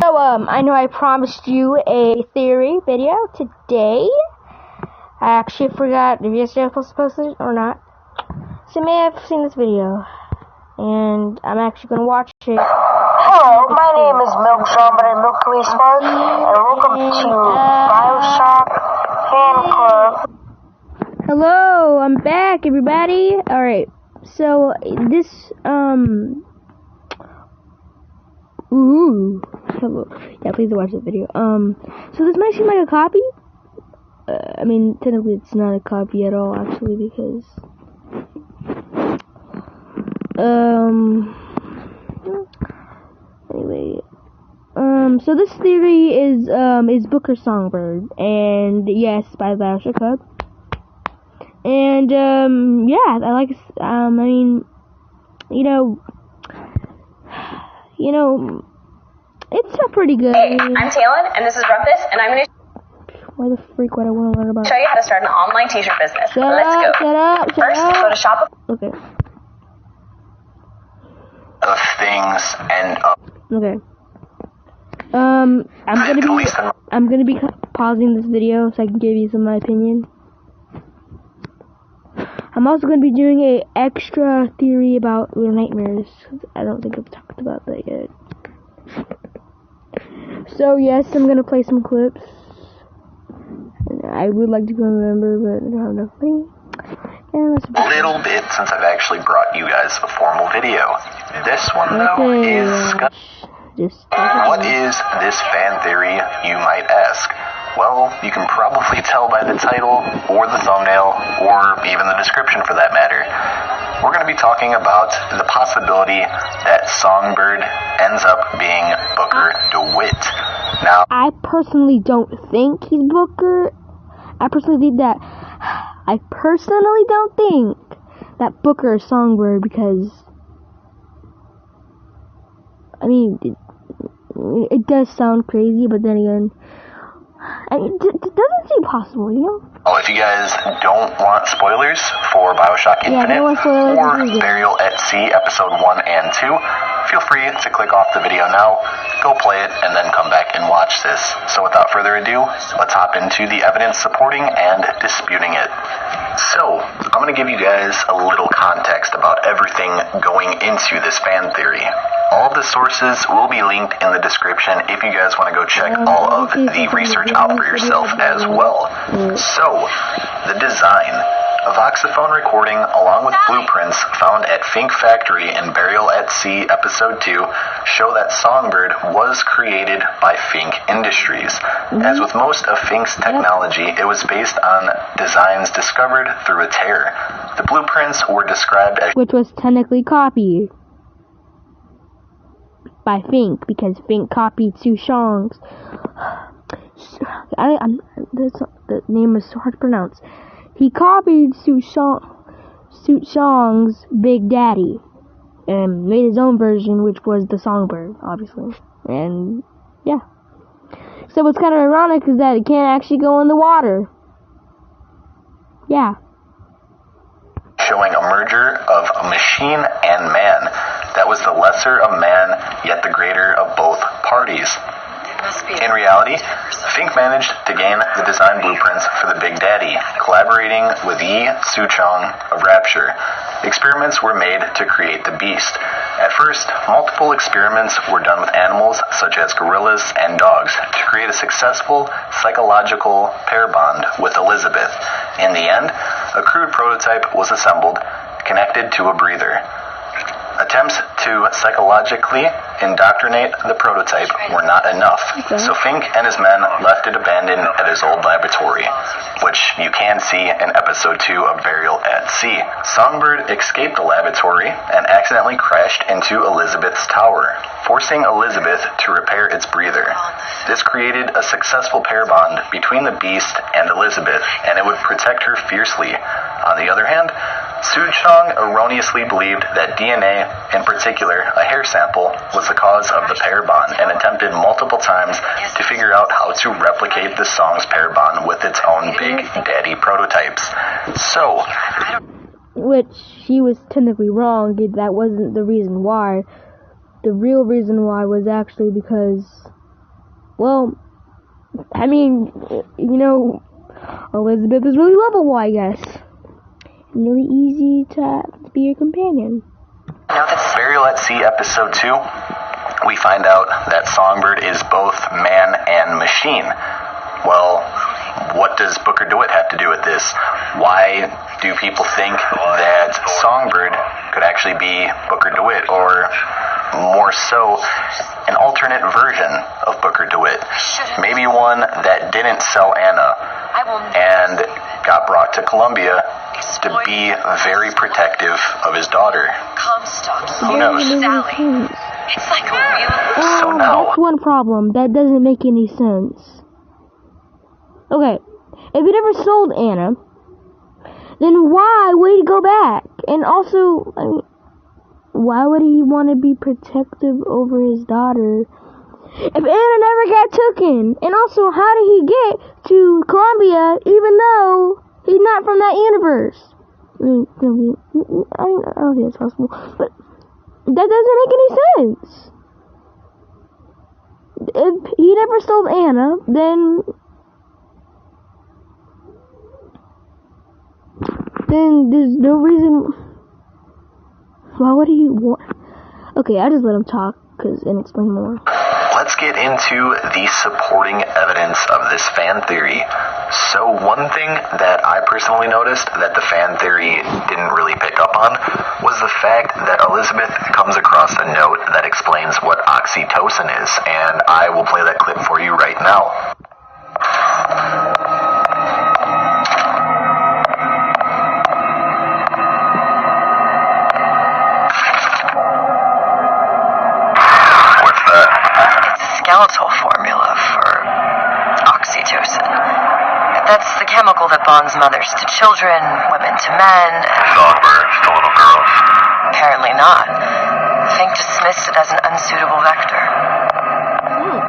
So, I know I promised you a theory video today. I actually forgot if yesterday I was supposed to post it or not. So, you may have seen this video. And I'm actually going to watch it. Hello, my name is Milk Somebody Milky Spark, and welcome to Bioshock Fan Club. Hello, I'm back, everybody. Alright, so this, hello. Yeah, please watch the video. So this might seem like a copy. I mean, technically it's not a copy at all, actually, because, anyway, so this theory is Booker Songbird, and yes, by the Bioshock Club. And, yeah, I like, I mean, you know, it's still pretty good. Hey, I'm Talon, and this is Rumpus, and I'm going to Why the freak would I want to learn about? show you how to start an online t-shirt business. Shut Let's up, go. shut up, shut First, up. go to Shopify. Okay. Of things and Okay. I'm gonna be pausing this video so I can give you some of my opinion. I'm also gonna be doing a extra theory about Little Nightmares. I don't think I've talked about that yet. So yes, I'm gonna play some clips. I would like to go remember, but I don't have enough money. a little bit since I've actually brought you guys a formal video. This one though is what is this fan theory, you might ask? Well, you can probably tell by the title, or the thumbnail, or even the description for that matter. We're going to be talking about the possibility that Songbird ends up being Booker DeWitt. Now, I personally don't think he's Booker. I personally don't think that Booker is Songbird because, I mean, it does sound crazy, but then again, it doesn't seem possible, you know? well, if you guys don't want spoilers for Bioshock Infinite or Burial at Sea Episode 1 and 2, feel free to click off the video now, go play it, and then come back and watch this. So without further ado, let's hop into the evidence supporting and disputing it. So, I'm going to give you guys a little context about everything going into this fan theory. All the sources will be linked in the description if you guys want to go check all of the research out for yourself as well. So, the design. A voxophone recording along with blueprints found at Fink Factory in Burial at Sea Episode 2 show that Songbird was created by Fink Industries. As with most of Fink's technology, it was based on designs discovered through a tear. The blueprints were described as which was technically copied by Fink, because Fink copied Sue Chong's. The name is so hard to pronounce. He copied Sue Chong's Big Daddy and made his own version, which was the Songbird, obviously. And yeah. So what's kind of ironic is that it can't actually go in the water. Yeah. showing a merger of a machine and man. That was the lesser of man, yet the greater of both parties. In reality, Fink managed to gain the design blueprints for the Big Daddy, collaborating with Yi Su-chong of Rapture. Experiments were made to create the beast. At first, multiple experiments were done with animals such as gorillas and dogs to create a successful psychological pair bond with Elizabeth. In the end, a crude prototype was assembled, connected to a breather. Attempts to psychologically indoctrinate the prototype were not enough, so Fink and his men left it abandoned at his old laboratory, which you can see in episode 2 of Burial at Sea. Songbird escaped the laboratory and accidentally crashed into Elizabeth's tower, forcing Elizabeth to repair its breather. This created a successful pair bond between the beast and Elizabeth, and it would protect her fiercely. On the other hand, Su-chong erroneously believed that DNA, in particular a hair sample, was the cause of the pair bond and attempted multiple times to figure out how to replicate the song's pair bond with its own Big Daddy prototypes. So, which she was technically wrong. That wasn't the reason why. The real reason why was actually because Well, I mean, you know, Elizabeth is really lovable, I guess. And really easy to be your companion. Burial at Sea episode 2, we find out that Songbird is both man and machine. Well, what does Booker DeWitt have to do with this? Why do people think that Songbird could actually be Booker DeWitt, or more so, an alternate version of Booker DeWitt? Maybe one that didn't sell Anna and got brought to Columbia to be very protective of his daughter. Who knows? It's like a real... So now... That's one problem. That doesn't make any sense. Okay, if he never sold Anna, then why would he go back? And also, I mean, why would he want to be protective over his daughter if Anna never got taken? And also, how did he get to Columbia even though he's not from that universe? I don't think it's possible, but that doesn't make any sense. If he never sold Anna, then there's no reason. Why would he want? Okay, I just let him talk and explain more. Let's get into the supporting evidence of this fan theory. So one thing that I personally noticed that the fan theory didn't really pick up on was the fact that Elizabeth comes across a note that explains what oxytocin is, and I will play that clip for you right now. Skeletal formula for oxytocin. That's the chemical that bonds mothers to children, women to men. Songbirds to little girls. Apparently not. Fink dismissed it as an unsuitable vector.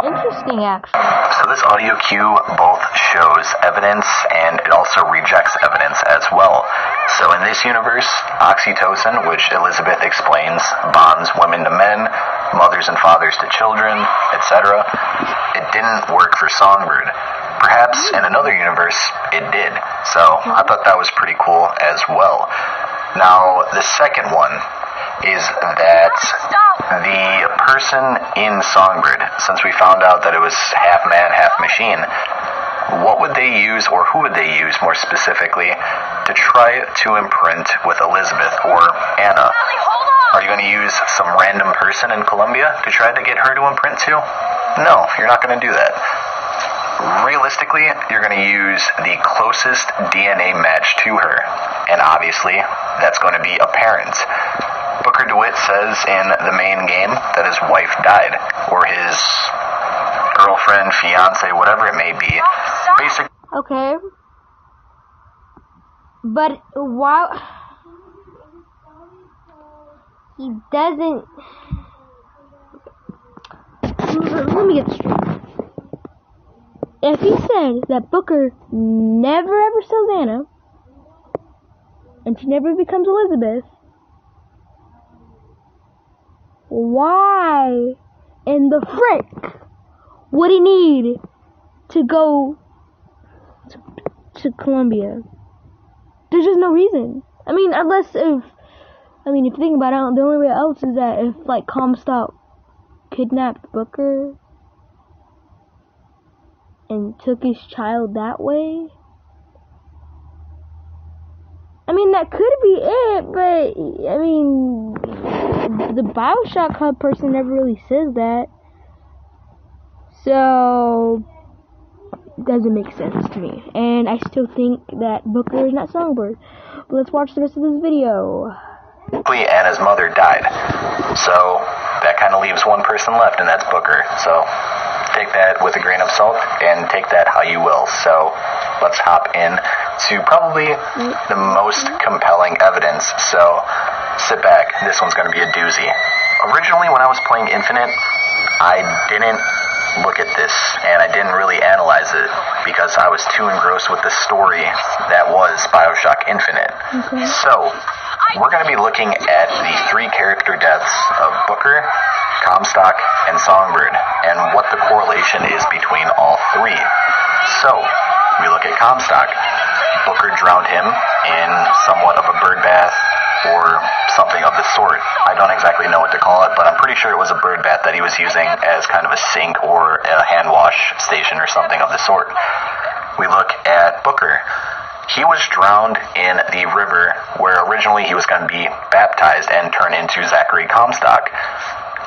Interesting, actually. So this audio cue both shows evidence and it also rejects evidence as well. So in this universe, oxytocin, which Elizabeth explains, bonds women to men, mothers and fathers to children, etc. It didn't work for Songbird. Perhaps in another universe, it did. So I thought that was pretty cool as well. Now, the second one is that the person in Songbird, since we found out that it was half man, half machine, what would they use, or who would they use more specifically, to try to imprint with Elizabeth or Anna? Are you going to use some random person in Columbia to try to get her to imprint to? No, you're not going to do that. Realistically, you're going to use the closest DNA match to her, and obviously, that's going to be a parent. Booker DeWitt says in the main game that his wife died, or his girlfriend, fiance, whatever it may be. Basically. Okay. But why? He doesn't. Let me get this straight. If he said that Booker never ever sells Anna, and she never becomes Elizabeth, why in the frick would he need to go to Columbia? There's just no reason. I mean, if you think about it, the only way else is that if, like, Comstock kidnapped Booker and took his child that way. I mean, that could be it, but, I mean, the Bioshock Hub person never really says that. So, it doesn't make sense to me. And I still think that Booker is not Songbird. But let's watch the rest of this video. Anna's mother died. So, that kind of leaves one person left, and that's Booker. So, take that with a grain of salt, and take that how you will. So, let's hop in to probably the most compelling evidence. So, sit back. This one's going to be a doozy. Originally, when I was playing Infinite, I didn't look at this, and I didn't really analyze it, because I was too engrossed with the story that was Bioshock Infinite. Okay. So, we're going to be looking at the 3 character deaths of Booker, Comstock, and Songbird, and what the correlation correlation is between all three. So, we look at Comstock. Booker drowned him in somewhat of a bird bath or something of the sort. I don't exactly know what to call it, but I'm pretty sure it was a bird bath that he was using as kind of a sink or a hand wash station or something of the sort. We look at Booker. He was drowned in the river where originally he was going to be baptized and turn into Zachary Comstock.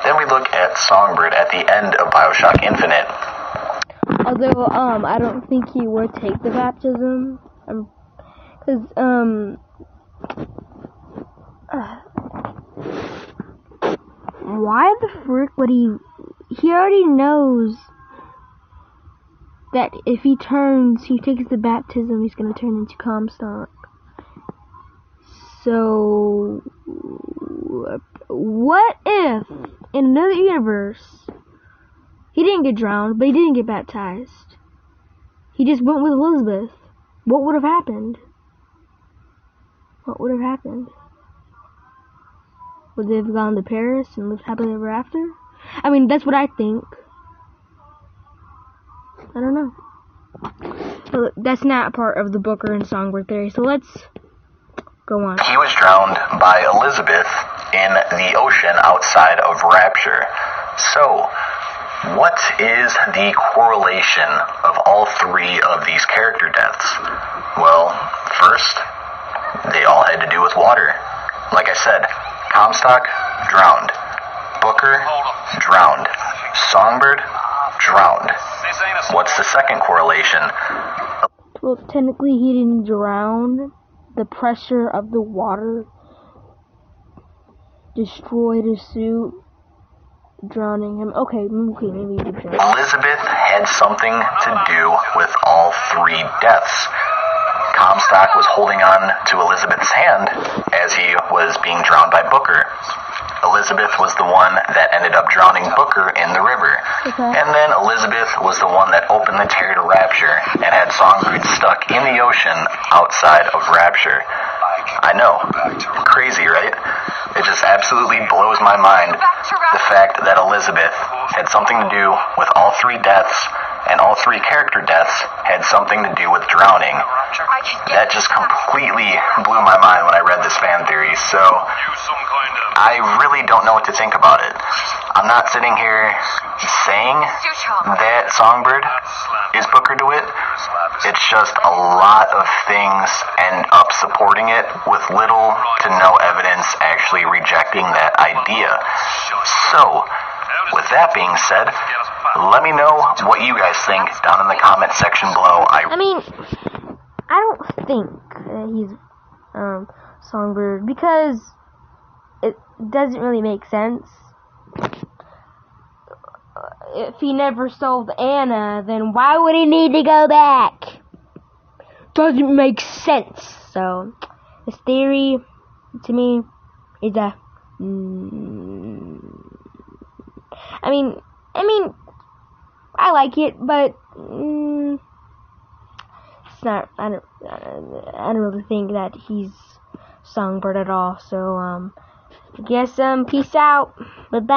Then we look at Songbird at the end of BioShock Infinite. Although, I don't think he would take the baptism. Because, why the frick would he already knows that if he takes the baptism, he's gonna turn into Comstock. So, what if, in another universe, he didn't get drowned, but he didn't get baptized? He just went with Elizabeth. What would have happened? What would have happened? Would they have gone to Paris and lived happily ever after? I mean, that's what I think. I don't know. But that's not part of the Booker and Songbird theory, so let's go on. He was drowned by Elizabeth in the ocean outside of Rapture. So, what is the correlation of all three of these character deaths? Well, first, they all had to do with water. Like I said, Comstock, drowned. Booker, drowned. Songbird, drowned. What's the second correlation? Well, technically he didn't drown. The pressure of the water destroyed his suit, drowning him. Okay, maybe he did drown. Elizabeth had something to do with all three deaths. Comstock was holding on to Elizabeth's hand as he was being drowned by Booker. Elizabeth was the one that ended up drowning Booker in the river. Okay. And then Elizabeth was the one that opened the tear to Rapture and had Songbird stuck in the ocean outside of Rapture. I know. Crazy, right? It just absolutely blows my mind, the fact that Elizabeth had something to do with all three deaths, and all three character deaths had something to do with drowning. That just completely blew my mind when I read this fan theory, so I really don't know what to think about it. I'm not sitting here saying that Songbird is Booker DeWitt. It's just a lot of things end up supporting it with little to no evidence actually rejecting that idea. So, with that being said, let me know what you guys think down in the comment section below. I mean, I don't think he's Songbird because it doesn't really make sense. If he never solved Anna, then why would he need to go back? Doesn't make sense. So, this theory, to me, is a... I mean, I like it, but it's not. I don't really think that he's Songbird at all. So, I guess peace out. Bye bye.